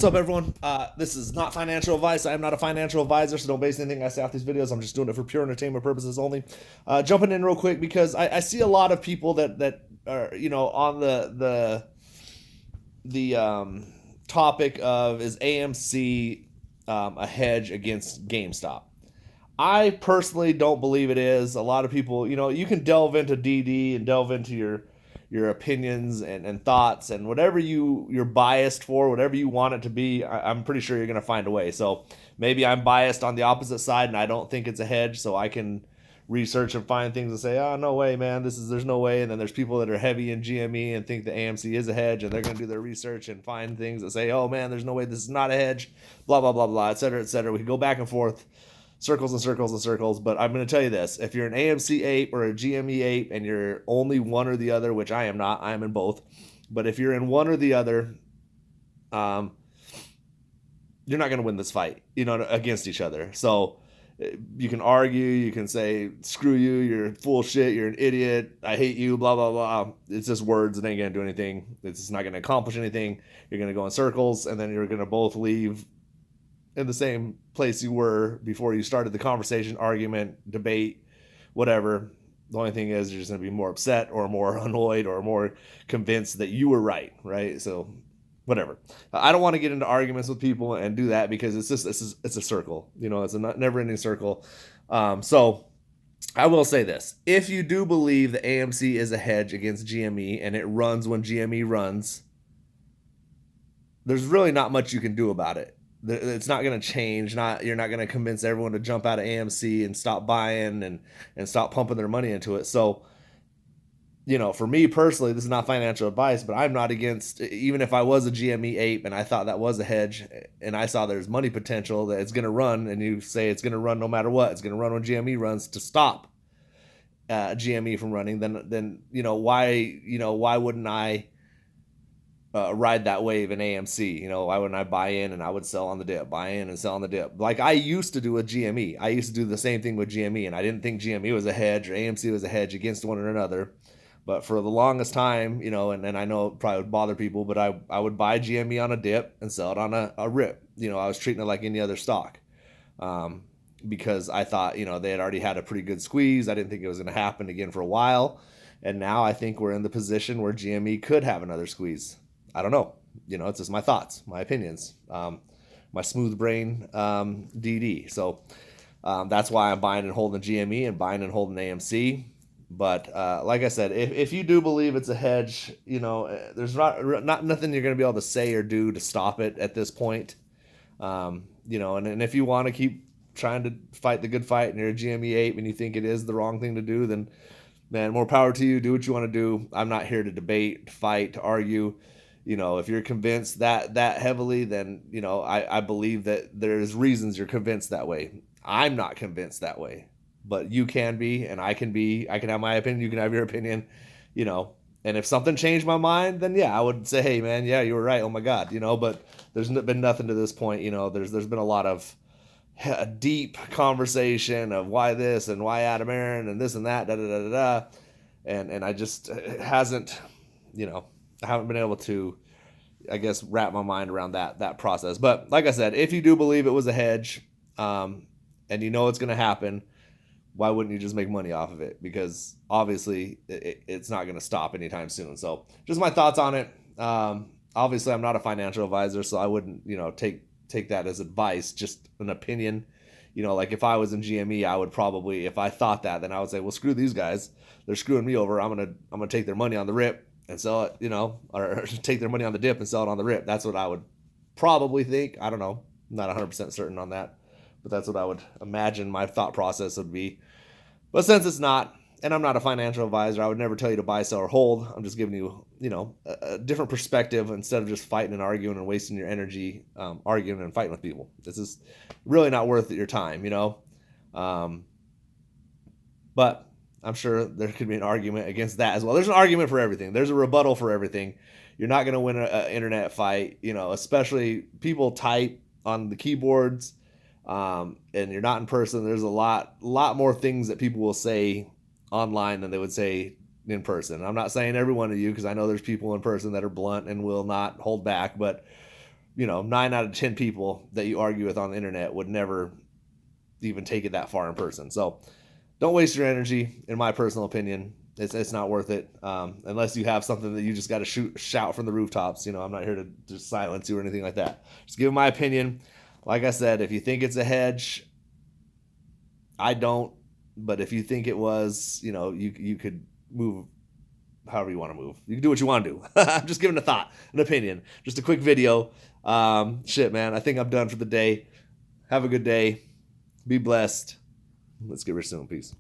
What's up, everyone? This is not financial advice. I am not a financial advisor, so don't base anything I say off these videos. I'm just doing it for pure entertainment purposes only. Jumping in real quick because I see a lot of people that are on the topic of, is AMC a hedge against GameStop? I personally don't believe it is. A lot of people, you can delve into DD and delve into your opinions and thoughts and whatever you're biased for, whatever you want it to be. I'm pretty sure you're going to find a way. So maybe I'm biased on the opposite side and I don't think it's a hedge, so I can research and find things and say, oh, no way, man, there's no way. And then there's people that are heavy in GME and think the AMC is a hedge, and they're going to do their research and find things that say, oh man, there's no way this is not a hedge, blah blah blah blah, etc etc. We can go back and forth, circles and circles and circles. But I'm going to tell you this: if you're an AMC ape or a GME ape and you're only one or the other, which I am not, I am in both, but if you're in one or the other, you're not going to win this fight, against each other. So you can argue, you can say, screw you, you're full of shit, you're an idiot, I hate you, blah blah blah. It's just words. It ain't going to do anything. It's just not going to accomplish anything. You're going to go in circles, and then you're going to both leave in the same place you were before you started the conversation, argument, debate, whatever. The only thing is, you're just going to be more upset or more annoyed or more convinced that you were right? So whatever. I don't want to get into arguments with people and do that, because it's a circle. It's a never-ending circle. So I will say this: if you do believe the AMC is a hedge against GME and it runs when GME runs, there's really not much you can do about it. It's not going to change. You're not going to convince everyone to jump out of AMC and stop buying and stop pumping their money into it. So, for me personally, this is not financial advice, but I'm not against, even if I was a GME ape and I thought that was a hedge and I saw there's money potential that it's going to run, and you say it's going to run no matter what, it's going to run when GME runs, to stop GME from running, then why wouldn't I ride that wave in AMC? Why wouldn't I buy in and I would sell on the dip, buy in and sell on the dip, like I used to do with GME? I used to do the same thing with GME, and I didn't think GME was a hedge or AMC was a hedge against one another. But for the longest time, and I know it probably would bother people, but I would buy GME on a dip and sell it on a rip. I was treating it like any other stock, because I thought, they had already had a pretty good squeeze. I didn't think it was going to happen again for a while. And now I think we're in the position where GME could have another squeeze. I don't know. It's just my thoughts, my opinions, my smooth brain DD. So that's why I'm buying and holding GME and buying and holding AMC. But like I said, if you do believe it's a hedge, there's not nothing you're going to be able to say or do to stop it at this point. And if you want to keep trying to fight the good fight and you're a GME ape and you think it is the wrong thing to do, then, man, more power to you. Do what you want to do. I'm not here to debate, to fight, to argue. If you're convinced that heavily, then, I believe that there's reasons you're convinced that way. I'm not convinced that way, but you can be, and I can be. I can have my opinion, you can have your opinion, and if something changed my mind, then yeah, I would say, hey man, yeah, you were right, oh my God, but there's been nothing to this point. There's been a lot of deep conversation of why this and why Adam Aaron and this and that, da da da da da, and I just hasn't, I haven't been able to, I guess, wrap my mind around that process. But like I said, if you do believe it was a hedge, and it's going to happen, why wouldn't you just make money off of it? Because obviously it's not going to stop anytime soon. So just my thoughts on it. Obviously I'm not a financial advisor, so I wouldn't, take that as advice, just an opinion. Like if I was in GME, I would probably, if I thought that, then I would say, well, screw these guys. They're screwing me over. I'm going to take their money on the rip and sell it, or take their money on the dip and sell it on the rip. That's what I would probably think. I don't know. I'm not 100% certain on that, but that's what I would imagine my thought process would be. But since it's not, and I'm not a financial advisor, I would never tell you to buy, sell, or hold. I'm just giving you, a different perspective instead of just fighting and arguing and wasting your energy arguing and fighting with people. This is really not worth your time, But I'm sure there could be an argument against that as well. There's an argument for everything. There's a rebuttal for everything. You're not going to win an internet fight, especially people type on the keyboards, and you're not in person. There's a lot more things that people will say online than they would say in person. I'm not saying every one of you, because I know there's people in person that are blunt and will not hold back, but 9 out of 10 people that you argue with on the internet would never even take it that far in person. So don't waste your energy, in my personal opinion. It's not worth it, unless you have something that you just got to shout from the rooftops. I'm not here to just silence you or anything like that. Just give my opinion. Like I said, if you think it's a hedge, I don't. But if you think it was, you could move however you want to move. You can do what you want to do. I'm just giving a thought, an opinion. Just a quick video. Shit, man. I think I'm done for the day. Have a good day. Be blessed. Let's get rich soon. Peace.